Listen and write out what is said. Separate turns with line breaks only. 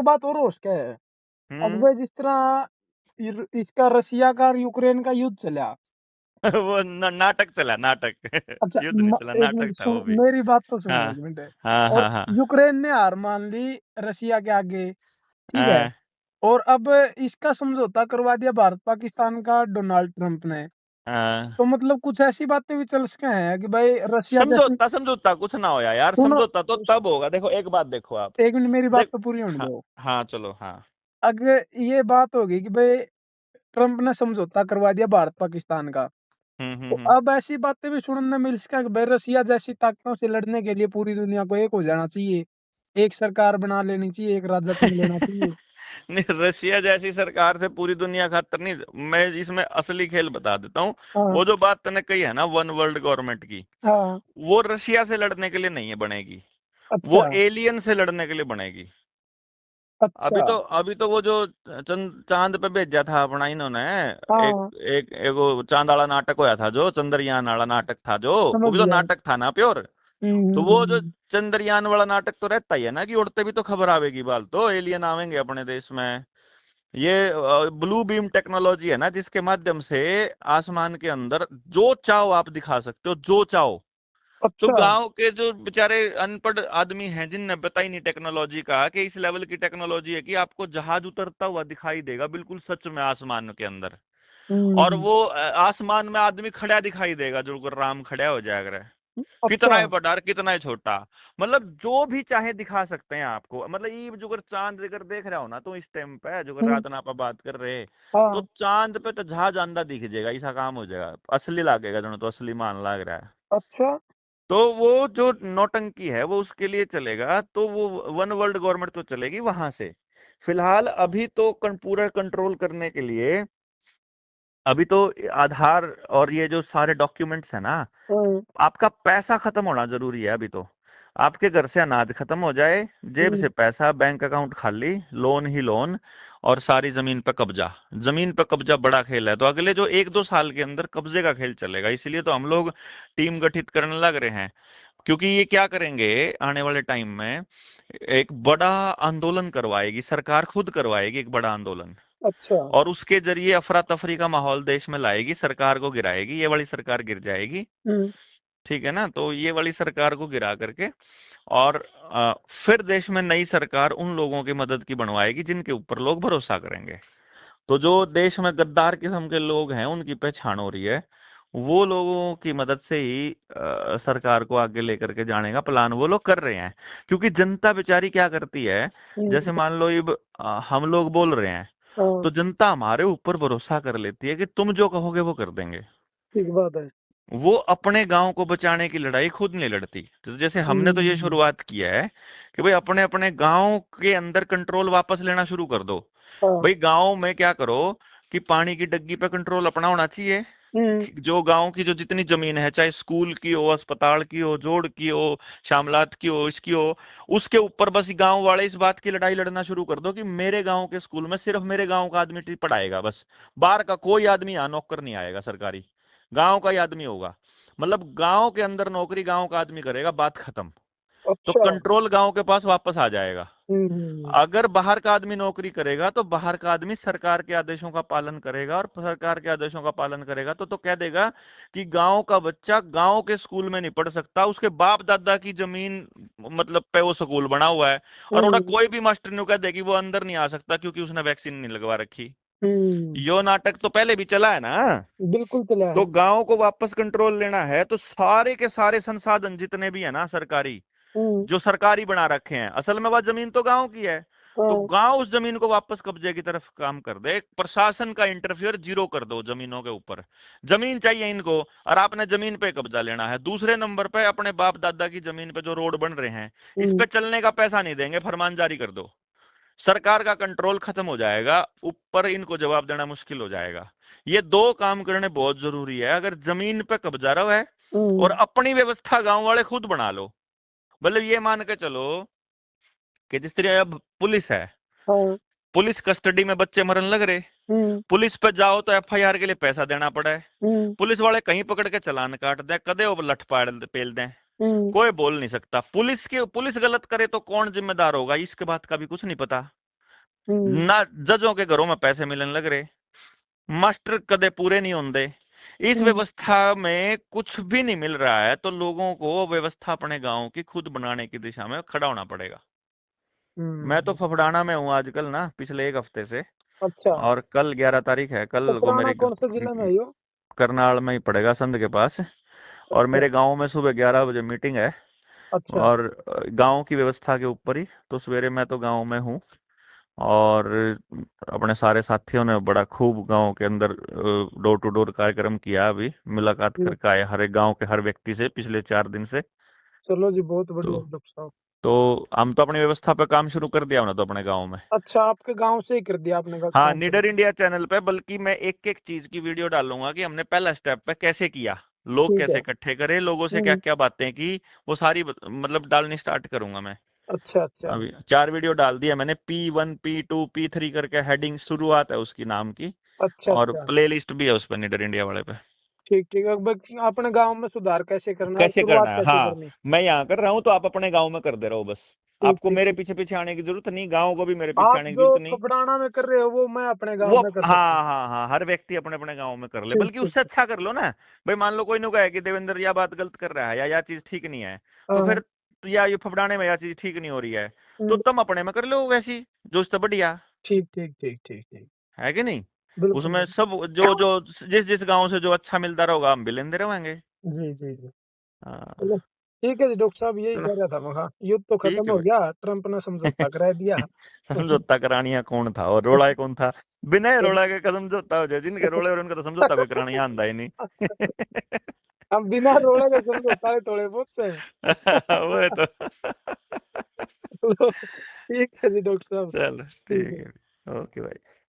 बात और हो सके है। अब
हम्म।
वे जिस तरह इसका रसिया का और यूक्रेन का युद्ध चला।
वो नाटक चला, नाटक।
अच्छा
युद्ध नहीं चला,
एक मिनट
नाटक था
सुनो,
वो भी।
मेरी बात तो सुनो
हाँ
एक मिनट।
हाँ
और
हाँ हाँ
यूक्रेन ने हार मान ली रसिया के आगे, ठीक है।
हाँ
और अब इसका समझौता करवा दिया भारत पाकिस्तान का डोनाल्ड ट्रंप ने।
हाँ।
तो मतलब कुछ ऐसी बातें भी चल सके हैं कि भाई रसिया जैसी।
समझौता समझौता कुछ ना हो यार,
सुनो,
समझौता तो तब होगा, देखो एक बात देखो आप।
एक मिनट मेरी बात
देख,
तो पूरी होने
हाँ
दो।
हाँ चलो हाँ।
अगर ये बात होगी कि भाई ट्रंप ने समझौता करवा दिया भारत पाकिस्तान का, तो
हम्म।
अब ऐसी बातें भी सुनने में मिल सका कि भाई रसिया जैसी ताकतों से लड़ने के लिए पूरी दुनिया को एक हो जाना चाहिए, एक सरकार बना लेनी चाहिए, एक राजा चुन लेना चाहिए।
नहीं, रशिया जैसी सरकार से पूरी दुनिया खातर नहीं। मैं इसमें असली खेल बता देता हूँ।
हाँ
वो जो बात तूने कही है ना वन वर्ल्ड गवर्नमेंट की,
हाँ।
वो रशिया से लड़ने के लिए नहीं है बनेगी। वो
अच्छा
एलियन से लड़ने के लिए बनेगी।
अच्छा।
अभी तो वो जो चांद पे भेजा था अपना इन्होंने, एक
हाँ
एक वो चांद वाला नाटक होया था, जो चंद्रयान वाला नाटक था, जो वो
समझ
भी तो
गया।
नाटक था ना प्योर। तो वो जो
हम्म।
चंद्रयान वाला नाटक तो रहता ही है ना, कि उड़ते भी तो खबर आवेगी, बाल तो एलियन आवेंगे अपने देश में। ये ब्लू बीम टेक्नोलॉजी है ना, जिसके माध्यम से आसमान के अंदर जो चाहो आप दिखा सकते हो, जो चाहो। तो
अच्छा।
गांव के जो बेचारे अनपढ़ आदमी हैं, जिन्हें पता ही नहीं टेक्नोलॉजी का, कि इस लेवल की टेक्नोलॉजी है कि आपको जहाज उतरता हुआ दिखाई देगा बिल्कुल सच में आसमान के अंदर। और
हम्म।
वो आसमान में आदमी खड़ा दिखाई देगा, जो राम खड़ा हो जाएगा। कितना
अच्छा।
है बड़ा और कितना है छोटा। मतलब जो भी चाहे दिखा सकते हैं आपको। मतलब ये जो अगर चांद अगर देख रहा हो ना, तो इस टाइम पे जो अगर
हम्म।
रात ना आप बात कर रहे, तो
हाँ।
चांद पे तो जहाज आंदा दिख जाएगा, ऐसा काम हो जाएगा, असली लागेगा, जो तो असली मान लग रहा है।
अच्छा।
तो वो जो नौटंकी है वो उसके लिए चलेगा, तो वो वन वर्ल्ड गवर्नमेंट तो चलेगी वहां से। फिलहाल अभी तो पूरा कंट्रोल करने के लिए, अभी तो आधार और ये जो सारे डॉक्यूमेंट्स है ना,
हम्म।
आपका पैसा खत्म होना जरूरी है अभी तो। आपके घर से अनाज खत्म हो जाए, जेब
हम्म।
से पैसा, बैंक अकाउंट खाली, लोन ही लोन, और सारी जमीन पर कब्जा। जमीन पर कब्जा बड़ा खेल है, तो अगले जो एक दो साल के अंदर कब्जे का खेल चलेगा। इसीलिए तो हम लोग टीम गठित करने लग रहे हैं। क्योंकि ये क्या करेंगे आने वाले टाइम में, एक बड़ा आंदोलन करवाएगी सरकार, खुद करवाएगी एक बड़ा आंदोलन।
अच्छा।
और उसके जरिए अफरा तफरी का माहौल देश में लाएगी, सरकार को गिराएगी, ये वाली सरकार गिर जाएगी।
हम्म।
ठीक है ना, तो ये वाली सरकार को गिरा करके, और फिर देश में नई सरकार उन लोगों की मदद की बनवाएगी जिनके ऊपर लोग भरोसा करेंगे। तो जो देश में गद्दार किस्म के लोग हैं उनकी पहचान हो रही है। वो लोगों की मदद से ही सरकार को आगे लेकर के जाने का प्लान वो लोग कर रहे हैं। क्योंकि जनता बेचारी क्या करती है, जैसे
हम्म।
मान लो ये हम लोग बोल रहे हैं,
हाँ
तो जनता हमारे ऊपर भरोसा कर लेती है कि तुम जो कहोगे वो कर देंगे।
ठीक बात है।
वो अपने गांव को बचाने की लड़ाई खुद नहीं लड़ती। तो जैसे हमने तो ये
हम्म।
शुरुआत किया है कि भाई अपने अपने गांव के अंदर कंट्रोल वापस लेना शुरू कर दो।
हाँ।
भाई गांव में क्या करो, कि पानी की डग्गी पे कंट्रोल अपना होना चाहिए।
हम्म।
जो गांव की जो जितनी जमीन है, चाहे स्कूल की हो, अस्पताल की हो, जोड़ की हो, शामलात की हो, इसकी हो, उसके ऊपर बस गांव वाले इस बात की लड़ाई लड़ना शुरू कर दो कि मेरे गांव के स्कूल में सिर्फ मेरे गांव का आदमी पढ़ाएगा, बस बाहर का कोई आदमी यहाँ नौकर नहीं आएगा सरकारी, गांव का ही आदमी होगा। मतलब गांव के अंदर नौकरी गांव का आदमी करेगा, बात खत्म। तो
अच्छा।
कंट्रोल गांव के पास वापस आ जाएगा।
हम्म।
अगर बाहर का आदमी नौकरी करेगा, तो बाहर का आदमी सरकार के आदेशों का पालन करेगा, और सरकार के आदेशों का पालन करेगा तो कह देगा कि गांव का बच्चा गांव के स्कूल में नहीं पढ़ सकता, उसके बाप दादा की जमीन मतलब पे वो स्कूल बना हुआ है, और उन्हें
हम्म।
कोई भी मास्टर नहीं कह दे कि वो अंदर नहीं आ सकता क्योंकि उसने वैक्सीन नहीं लगवा रखी।
हम्म।
यो नाटक तो पहले भी चला है ना।
बिल्कुल चला
तो
है।
गांव को वापस कंट्रोल लेना है, तो सारे के सारे संसाधन जितने भी है ना सरकारी,
हम्म।
जो सरकारी बना रखे हैं, असल में वह जमीन तो गांव की है। तो
हाँ।
गांव उस जमीन को वापस कब्जे की तरफ काम कर दे, प्रशासन का इंटरफियर जीरो कर दो जमीनों के ऊपर। जमीन चाहिए इनको, और आपने जमीन पे कब्जा लेना है। दूसरे नंबर पे अपने बाप दादा की जमीन पे जो रोड बन रहे हैं, इस
हम्म।
पे चलने का पैसा नहीं देंगे, फरमान जारी कर दो। सरकार का कंट्रोल खत्म हो जाएगा, ऊपर इनको जवाब देना मुश्किल हो जाएगा। ये दो काम करने बहुत जरूरी है। अगर जमीन पे कब्जा रहा है, और
हम्म।
अपनी व्यवस्था गांव वाले खुद बना लो। मतलब ये मान के चलो कि जिस तरह अब पुलिस है,
हाँ।
पुलिस कस्टडी में बच्चे मरन लग रहे,
हम्म।
पुलिस पे जाओ तो एफआईआर के लिए पैसा देना पड़ा है।
हम्म।
पुलिस वाले कहीं पकड़ के चालान काट दे, कदे वो लठ पाड़ पेल दें,
हम्म।
कोई बोल नहीं सकता। पुलिस गलत करे तो कौन जिम्मेदार होगा, इसके बात का भी कुछ नहीं पता। ना जजों के घरों में पैसे मिलने लग रहे, मास्टर कदे पूरे नहीं होंगे। इस
हम्म,
व्यवस्था में कुछ भी नहीं मिल रहा है, तो लोगों को व्यवस्था अपने गांव की खुद बनाने की दिशा में खड़ा होना पड़ेगा। मैं तो
हम्म।
फफड़ाना में हूँ आजकल ना, पिछले 1 हफ्ते से।
अच्छा।
और कल 11 तारीख है, कल को
पकराना
मेरी
कौन से जिले में है यो?
करनाल में ही पड़ेगा, संध के पास। और
अच्छा।
मेरे गांव में सुबह 11 बजे मीटिंग है।
अच्छा।
और गांव की व्यवस्था के ऊपर ही, तो सवेरे मैं तो गांव में हूँ। और अपने सारे साथियों ने बड़ा खूब गांव के अंदर डोर टू डोर कार्यक्रम किया, अभी मुलाकात
जी।
करके आए हर एक गांव के हर व्यक्ति से पिछले 4 दिन से।
चलो जी, बहुत
तो
बढ़िया डॉक्टर साहब।
तो हम तो अपनी व्यवस्था पे काम शुरू कर दिया ना, तो अपने गांव में।
अच्छा, आपके गांव से ही कर दिया आपने का
हाँ,
काम
निडर
शुरू?
इंडिया चैनल पे, बल्कि मैं एक एक चीज की वीडियो डालूंगा कि हमने पहला स्टेप पे कैसे किया, लोग
ठीक है।
कैसे इकट्ठे करे, लोगों से क्या
हम्म।
क्या बातें की, वो सारी मतलब डालनी स्टार्ट करूंगा मैं।
अच्छा अच्छा।
अभी 4 वीडियो डाल दिया मैंने, P1 P2 P3 करके हेडिंग शुरुआत है उसकी नाम की।
अच्छा
और
अच्छा।
प्लेलिस्ट भी है उस पर, निडर इंडिया वाले पे।
ठीक ठीक। अब अपने गांव में सुधार कैसे करना है,
कैसे
शुरुआत
करना है,
कैसे
हाँ।
करनी?
मैं यहाँ कर रहा हूँ, तो आप अपने गांव में कर दे रहे हो बस।
ठीक
आपको
ठीक
मेरे
ठीक।
पीछे पीछे आने की जरूरत नहीं, गाँव को भी मेरे पीछे
आप
आने की
जो
जरूरत नहीं।
फपड़ाना में कर रहे हो वो मैं अपने गांव
वो
में कर सकता हूँ?
हाँ हाँ हाँ, हर व्यक्ति अपने अपने गांव में कर ले,
ठीक
बल्कि
ठीक
उससे
ठीक।
अच्छा कर लो ना। भाई मान लो कोई नु कहे कि देवेंद्र यह बात गलत कर रहा है, या यह चीज ठीक नहीं है, तो
हाँ।
फिर या ये फबड़ाने में यह चीज ठीक नहीं हो रही है, तो
हम्म,
तुम अपने में कर लो वैसी, जो उससे बढ़िया
ठीक ठीक ठीक ठीक ठीक।
है कि नहीं।
बिल्कुल।
उसमें सब जो जो जिस जिस गांव से जो अच्छा मिलता रहेगा, हम भी लेते रहेंगे।
जी जी जी।
हाँ,
चलो ठीक है जी डॉक्टर साहब, यही
चलो
कह रहा था मैं, हाँ, युद्ध तो
ठीक
खत्म
है
हो
भाई।
गया, ट्रम्प ने समझौता करा दिया।
समझौता करानिया कौन था और रोड़ा कौन था? बिना रोड़ा के का समझौता हो जाए, जिनके रोड़े और उनका तो समझौता भी करानिया आंदा ही नहीं।
हम बिना रोड़े के समझौता है थोड़े बहुत से।
वो है तो।
चलो ठीक है जी डॉक्टर साहब।
चलो
ठीक
ठीक
है।
है, ओके भाई।